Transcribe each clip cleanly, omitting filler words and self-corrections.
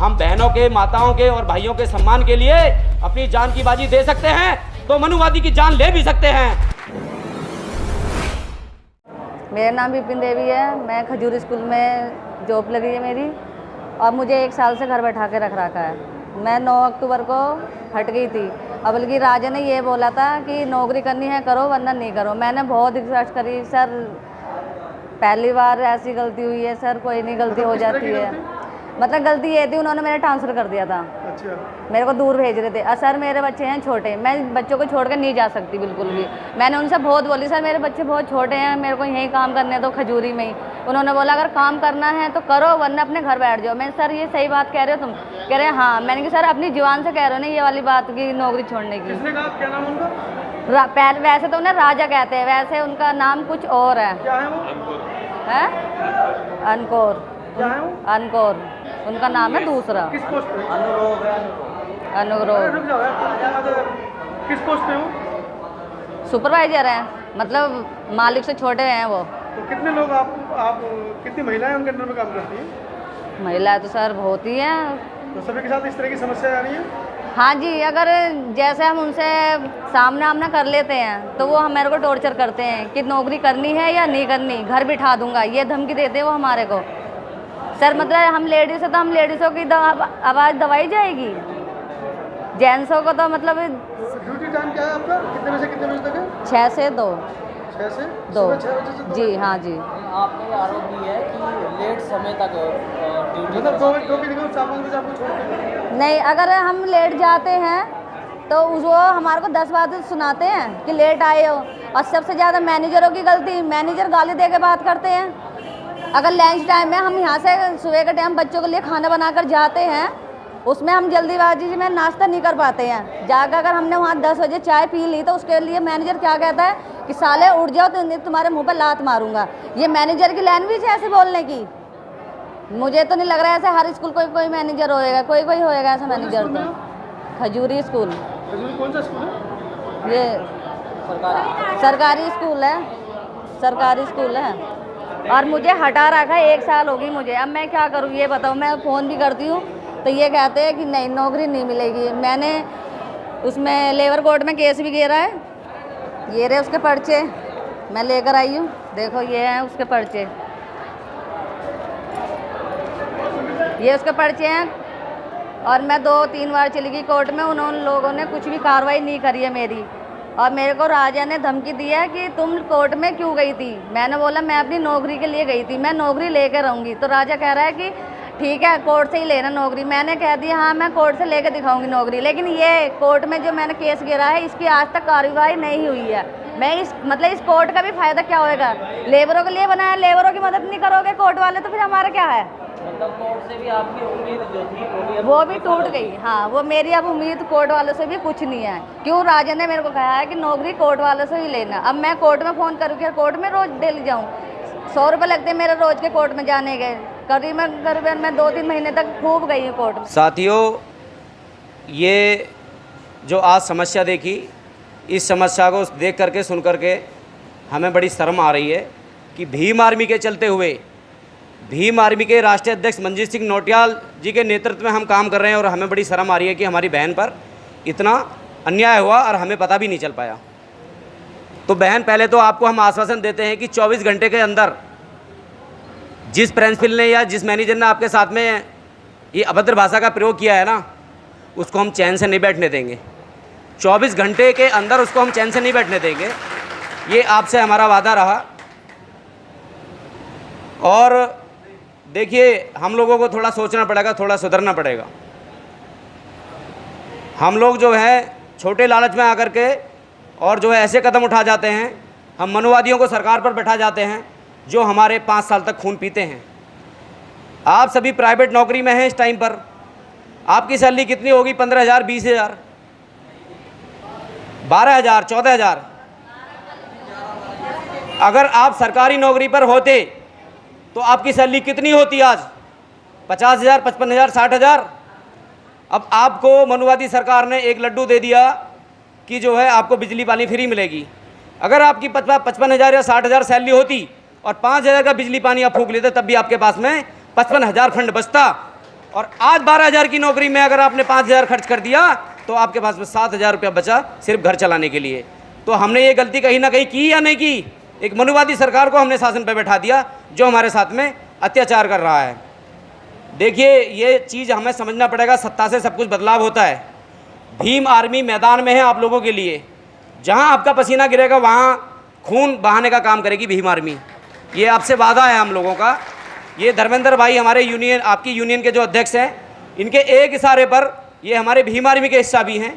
हम बहनों के, माताओं के और भाइयों के सम्मान के लिए अपनी जान की बाजी दे सकते हैं तो मनुवादी की जान ले भी सकते हैं। मेरा नाम विपिन देवी है। मैं खजूर स्कूल में जॉब लगी है मेरी, और मुझे 1 साल से घर बैठा के रख रखा है। मैं 9 अक्टूबर को हट गई थी। अब बल्कि राजा ने ये बोला था कि नौकरी करनी है करो वरना नहीं करो। मैंने बहुत रिक्वेस्ट करी, सर पहली बार ऐसी गलती हुई है सर, कोई नहीं गलती हो जाती है। मतलब गलती ये थी, उन्होंने मेरा ट्रांसफ़र कर दिया था। अच्छा। मेरे को दूर भेज रहे थे। सर मेरे बच्चे हैं छोटे, मैं बच्चों को छोड़ कर नहीं जा सकती बिल्कुल भी। मैंने उनसे बहुत बोली, सर मेरे बच्चे बहुत छोटे हैं, मेरे को यहीं काम करने दो खजूरी में ही। उन्होंने बोला अगर काम करना है तो करो वरना अपने घर बैठ जाओ। मैं सर ये सही बात कह रहे हो तुम? कह रहे हैं हाँ। मैंने कहा सर अपनी जुबान से कह रहे हो ना ये वाली बात की नौकरी छोड़ने की। किसने कहा? क्या नाम उनका? वैसे तो उन्हें राजा कहते हैं, वैसे उनका नाम कुछ और है। क्या है वो? है अनकोर। क्या है वो? अनकोर उनका नाम है दूसरा। किस पोस्ट पे? अनुग्रोह। रुक जाओ यार, किस पोस्ट पे हो? सुपरवाइजर है, मतलब मालिक से छोटे हैं वो। तो कितने लोग आप कितनी महिलाएं उनके अंडर में काम करती हैं? महिला तो सर बहुत ही हैं। तो सभी के साथ इस तरह की समस्या आ रही है? हाँ जी, अगर जैसे हम उनसे सामना आमना कर लेते हैं तो वो हमारे को टॉर्चर करते हैं कि नौकरी करनी है या नहीं करनी, घर बिठा दूंगा, ये धमकी देते हैं वो हमारे को। सर मतलब हम लेडीज़ है तो हम लेडीज़ों की आवाज़ दबाई जाएगी, जेंट्सों को तो मतलब। ड्यूटी टाइम क्या है आपका? कितने बजे से कितने बजे तक है? 6 से 2। 6 से 2 6 बजे से 2? जी हाँ जी। आपका ये आरोप भी है कि लेट समय तक ड्यूटी, मतलब 2 बजे निकलो 4-5 बजे आपको छोड़ के? नहीं, अगर हम लेट जाते हैं तो वो हमारे को 10 बातें सुनाते हैं कि लेट आए हो। और सबसे ज़्यादा मैनेजरों की गलती, मैनेजर गाली दे के बात करते हैं। अगर लंच टाइम में हम यहाँ से सुबह के टाइम बच्चों के लिए खाना बनाकर जाते हैं, उसमें हम जल्दीबाजी में नाश्ता नहीं कर पाते हैं। जाकर अगर हमने वहाँ 10 बजे चाय पी ली तो उसके लिए मैनेजर क्या कहता है कि साले उठ जाओ तो तुम्हारे मुंह पर लात मारूंगा। ये मैनेजर की लैंग्वेज है ऐसे बोलने की? मुझे तो नहीं लग रहा है ऐसे हर स्कूल कोई मैनेजर होएगा, कोई होएगा ऐसा मैनेजर। तो खजूरी स्कूल। कौन सा स्कूल है? ये सरकारी स्कूल है, सरकारी स्कूल है। और मुझे हटा रखा है 1 साल होगी मुझे। अब मैं क्या करूँ ये बताओ? मैं फ़ोन भी करती हूँ तो ये कहते हैं कि नहीं नौकरी नहीं मिलेगी। मैंने उसमें लेबर कोर्ट में केस भी गिरा है। ये रहे उसके पर्चे, मैं लेकर आई हूँ, देखो ये हैं उसके पर्चे, ये उसके पर्चे हैं। और मैं 2-3 बार चली गई कोर्ट में, उन लोगों ने कुछ भी कार्रवाई नहीं करी है मेरी। और मेरे को राजा ने धमकी दी है कि तुम कोर्ट में क्यों गई थी? मैंने बोला मैं अपनी नौकरी के लिए गई थी, मैं नौकरी लेकर रहूँगी। तो राजा कह रहा है कि ठीक है कोर्ट से ही लेना नौकरी। मैंने कह दिया हाँ मैं कोर्ट से लेकर दिखाऊंगी नौकरी। लेकिन ये कोर्ट में जो मैंने केस गिरा है इसकी आज तक कार्रवाई नहीं हुई है। मैं इस कोर्ट का भी फ़ायदा क्या होएगा? लेबरों के लिए बनाया, लेबरों की मदद नहीं करोगे कोर्ट वाले तो फिर हमारा क्या है? मतलब कोर्ट से भी आपकी उम्मीद जो थी वो भी टूट गई। हाँ, वो मेरी अब उम्मीद कोर्ट वालों से भी कुछ नहीं है। क्यों? राजा ने मेरे को कहा है कि नौकरी कोर्ट वालों से ही लेना। अब मैं कोर्ट में फ़ोन करूँ कि कोर्ट में रोज़ डेली जाऊँ? 100 रुपये लगते हैं मेरे रोज़ के कोर्ट में जाने के। करीबन मैं 2-3 महीने तक खूब गई हूँ कोर्ट में। साथियों, ये जो आज समस्या देखी, इस समस्या को देख करके सुन करके हमें बड़ी शर्म आ रही है कि भीम आर्मी के चलते हुए, भीम आर्मी के राष्ट्रीय अध्यक्ष मंजीत सिंह नौटियाल जी के नेतृत्व में हम काम कर रहे हैं। और हमें बड़ी शर्म आ रही है कि हमारी बहन पर इतना अन्याय हुआ और हमें पता भी नहीं चल पाया। तो बहन, पहले तो आपको हम आश्वासन देते हैं कि 24 घंटे के अंदर जिस प्रिंसिपल ने या जिस मैनेजर ने आपके साथ में ये अभद्र भाषा का प्रयोग किया है ना, उसको हम चैन से नहीं बैठने देंगे। 24 घंटे के अंदर उसको हम चैन से नहीं बैठने देंगे, ये आपसे हमारा वादा रहा। और देखिए, हम लोगों को थोड़ा सोचना पड़ेगा, थोड़ा सुधरना पड़ेगा। हम लोग जो है छोटे लालच में आकर के और जो है ऐसे कदम उठा जाते हैं, हम मनुवादियों को सरकार पर बैठा जाते हैं जो हमारे 5 साल तक खून पीते हैं। आप सभी प्राइवेट नौकरी में हैं इस टाइम पर, आपकी सैलरी कितनी होगी? 15,000, 20,000, 12,000, 14,000। अगर आप सरकारी नौकरी पर होते तो आपकी सैलरी कितनी होती आज? 50,000, 55,000, 60,000। अब आपको मनुवादी सरकार ने एक लड्डू दे दिया कि जो है आपको बिजली पानी फ्री मिलेगी। अगर आपकी 55,000 या 60,000 सैलरी होती और 5,000 का बिजली पानी आप फूंक लेते, तब भी आपके पास में 55,000 फंड बचता, और आज 12,000 की नौकरी में अगर आपने 5,000 खर्च कर दिया तो आपके पास में 7,000 रुपया बचा सिर्फ घर चलाने के लिए। तो हमने ये गलती कहीं ना कहीं की या नहीं की? एक मनुवादी सरकार को हमने शासन पर बैठा दिया जो हमारे साथ में अत्याचार कर रहा है। देखिए, ये चीज़ हमें समझना पड़ेगा, सत्ता से सब कुछ बदलाव होता है। भीम आर्मी मैदान में है आप लोगों के लिए, जहाँ आपका पसीना गिरेगा वहाँ खून बहाने का काम करेगी भीम आर्मी। ये आपसे वादा है हम लोगों का। ये धर्मेंद्र भाई हमारे यूनियन, आपकी यूनियन के जो अध्यक्ष हैं, इनके एक इशारे पर, ये हमारे भीम आर्मी के हिस्सा भी हैं,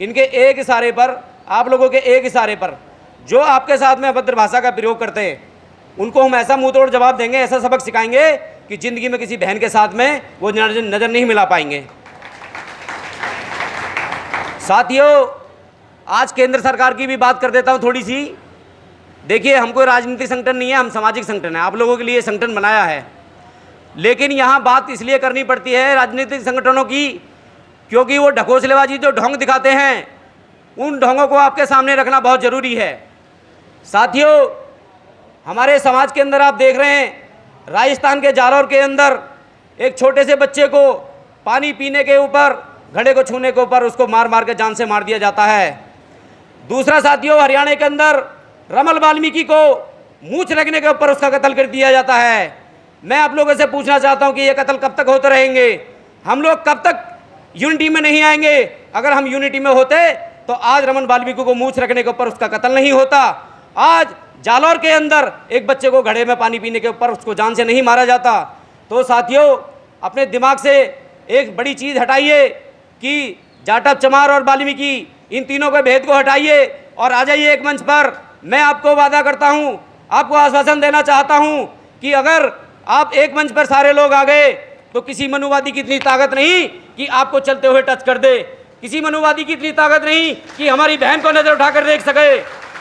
इनके एक इशारे पर, आप लोगों के एक इशारे पर जो आपके साथ में अभद्र भाषा का प्रयोग करते हैं उनको हम ऐसा मुंह तोड़ जवाब देंगे, ऐसा सबक सिखाएंगे कि ज़िंदगी में किसी बहन के साथ में वो नज़र नहीं मिला पाएंगे। साथियों, आज केंद्र सरकार की भी बात कर देता हूँ थोड़ी सी। देखिए, हम कोई राजनीतिक संगठन नहीं है, हम सामाजिक संगठन है, आप लोगों के लिए संगठन बनाया है। लेकिन यहाँ बात इसलिए करनी पड़ती है राजनीतिक संगठनों की, क्योंकि वो ढकोसलेबाजी जो ढोंग दिखाते हैं उन ढोंगों को आपके सामने रखना बहुत ज़रूरी है। साथियों, हमारे समाज के अंदर आप देख रहे हैं, राजस्थान के जालौर के अंदर एक छोटे से बच्चे को पानी पीने के ऊपर, घड़े को छूने के ऊपर उसको मार मार के जान से मार दिया जाता है। दूसरा साथियों, हरियाणा के अंदर रमल वाल्मीकि को मूंछ रखने के ऊपर उसका कत्ल कर दिया जाता है। मैं आप लोगों से पूछना चाहता हूं कि ये कत्ल कब तक होते रहेंगे? हम लोग कब तक यूनिटी में नहीं आएंगे? अगर हम यूनिटी में होते तो आज रमन वाल्मीकि को मूंछ रखने के ऊपर उसका कत्ल नहीं होता। आज जालौर के अंदर एक बच्चे को घड़े में पानी पीने के ऊपर उसको जान से नहीं मारा जाता। तो साथियों, अपने दिमाग से एक बड़ी चीज़ हटाइए कि जाटव, चमार और वाल्मीकि, इन तीनों के भेद को हटाइए और आ जाइए एक मंच पर। मैं आपको वादा करता हूँ, आपको आश्वासन देना चाहता हूँ कि अगर आप एक मंच पर सारे लोग आ गए तो किसी मनुवादी की इतनी ताकत नहीं कि आपको चलते हुए टच कर दे, किसी मनुवादी की इतनी ताकत नहीं कि हमारी बहन को नज़र उठाकर देख सके।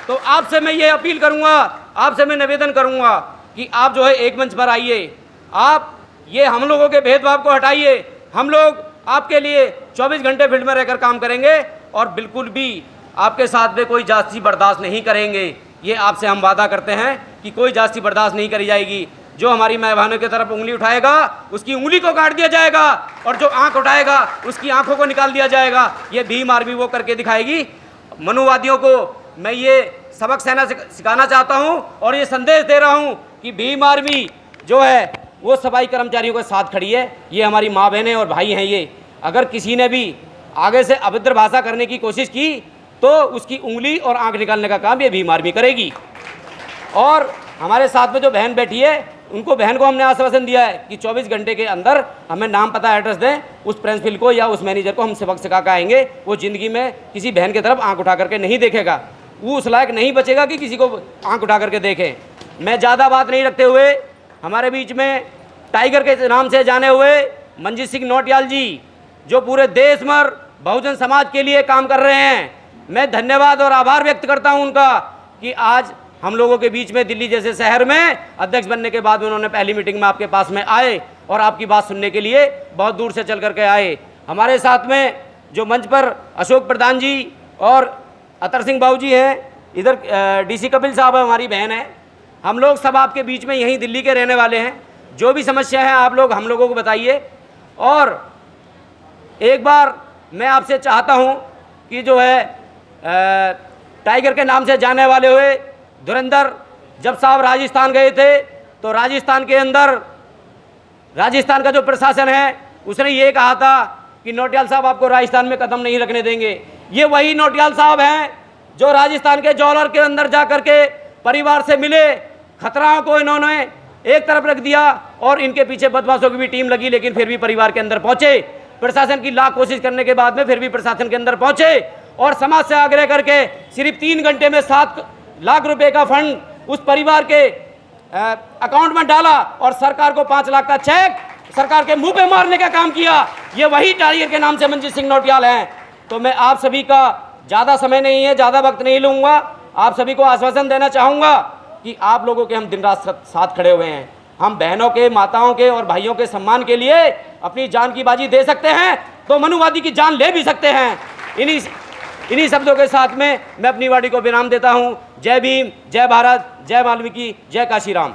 तो आपसे मैं ये अपील करूँगा, आपसे मैं निवेदन करूँगा कि आप जो है एक मंच पर आइए, आप ये हम लोगों के भेदभाव को हटाइए। हम लोग आपके लिए 24 घंटे फील्ड में रहकर काम करेंगे और बिल्कुल भी आपके साथ में कोई जाति बर्दाश्त नहीं करेंगे। ये आपसे हम वादा करते हैं कि कोई जाति बर्दाश्त नहीं करी जाएगी। जो हमारी माँ बहनों की तरफ उंगली उठाएगा उसकी उंगली को काट दिया जाएगा और जो आंख उठाएगा उसकी आंखों को निकाल दिया जाएगा। ये भीम आर्मी वो करके दिखाएगी। मनुवादियों को मैं ये सबक सिखाना चाहता हूँ और ये संदेश दे रहा हूँ कि भीम आर्मी जो है वो सफाई कर्मचारियों के साथ खड़ी है। ये हमारी माँ बहनें और भाई हैं। ये अगर किसी ने भी आगे से अभद्र भाषा करने की कोशिश की तो उसकी उंगली और आंख निकालने का काम ये भीम आर्मी करेगी। और हमारे साथ में जो बहन बैठी है उनको, बहन को हमने आश्वासन दिया है कि 24 घंटे के अंदर हमें नाम पता एड्रेस दें, उस प्रिंसिपल को या उस मैनेजर को हम सबक सिखा कर आएंगे। वो ज़िंदगी में किसी बहन की तरफ आंख उठा करके नहीं देखेगा, वो उस लायक नहीं बचेगा कि किसी को आंख उठा करके देखे। मैं ज़्यादा बात नहीं रखते हुए, हमारे बीच में टाइगर के नाम से जाने हुए मंजीत सिंह नौटियाल जी, जो पूरे देश भर बहुजन समाज के लिए काम कर रहे हैं, मैं धन्यवाद और आभार व्यक्त करता हूं उनका कि आज हम लोगों के बीच में दिल्ली जैसे शहर में अध्यक्ष बनने के बाद उन्होंने पहली मीटिंग में आपके पास में आए और आपकी बात सुनने के लिए बहुत दूर से चल करके आए। हमारे साथ में जो मंच पर अशोक प्रधान जी और अतर सिंह बाबू जी हैं, इधर डीसी कपिल साहब हमारी बहन है। हम लोग सब आपके बीच में यहीं दिल्ली के रहने वाले हैं। जो भी समस्या है आप लोग हम लोगों को बताइए। और एक बार मैं आपसे चाहता हूं कि जो है टाइगर के नाम से जाने वाले हुए धुरंधर जब साहब राजस्थान गए थे तो राजस्थान के अंदर राजस्थान का जो प्रशासन है उसने ये कहा था कि नौटियाल साहब आपको राजस्थान में कदम नहीं रखने देंगे। ये वही नौटियाल साहब हैं जो राजस्थान के जौलर के अंदर जा करके परिवार से मिले, खतराओं को इन्होंने एक तरफ रख दिया और इनके पीछे बदमाशों की भी टीम लगी, लेकिन फिर भी परिवार के अंदर पहुंचे। प्रशासन की लाख कोशिश करने के बाद में फिर भी प्रशासन के अंदर पहुंचे और समाज से आग्रह करके सिर्फ 3 घंटे में 7 लाख रुपए का फंड उस परिवार के अकाउंट में डाला और सरकार को 5 लाख का चेक सरकार के मुंह पे मारने का काम किया। ये वही टाइगर के नाम से मंजीत सिंह नौटियाल हैं। तो मैं आप सभी का, ज़्यादा समय नहीं है, ज़्यादा वक्त नहीं लूँगा, आप सभी को आश्वासन देना चाहूँगा कि आप लोगों के हम दिन रात साथ खड़े हुए हैं। हम बहनों के, माताओं के और भाइयों के सम्मान के लिए अपनी जान की बाजी दे सकते हैं तो मनुवादी की जान ले भी सकते हैं। इन्हीं शब्दों के साथ में मैं अपनी वाणी को विराम देता हूँ। जय भीम, जय भारत, जय वाल्मीकि, जय काशीराम।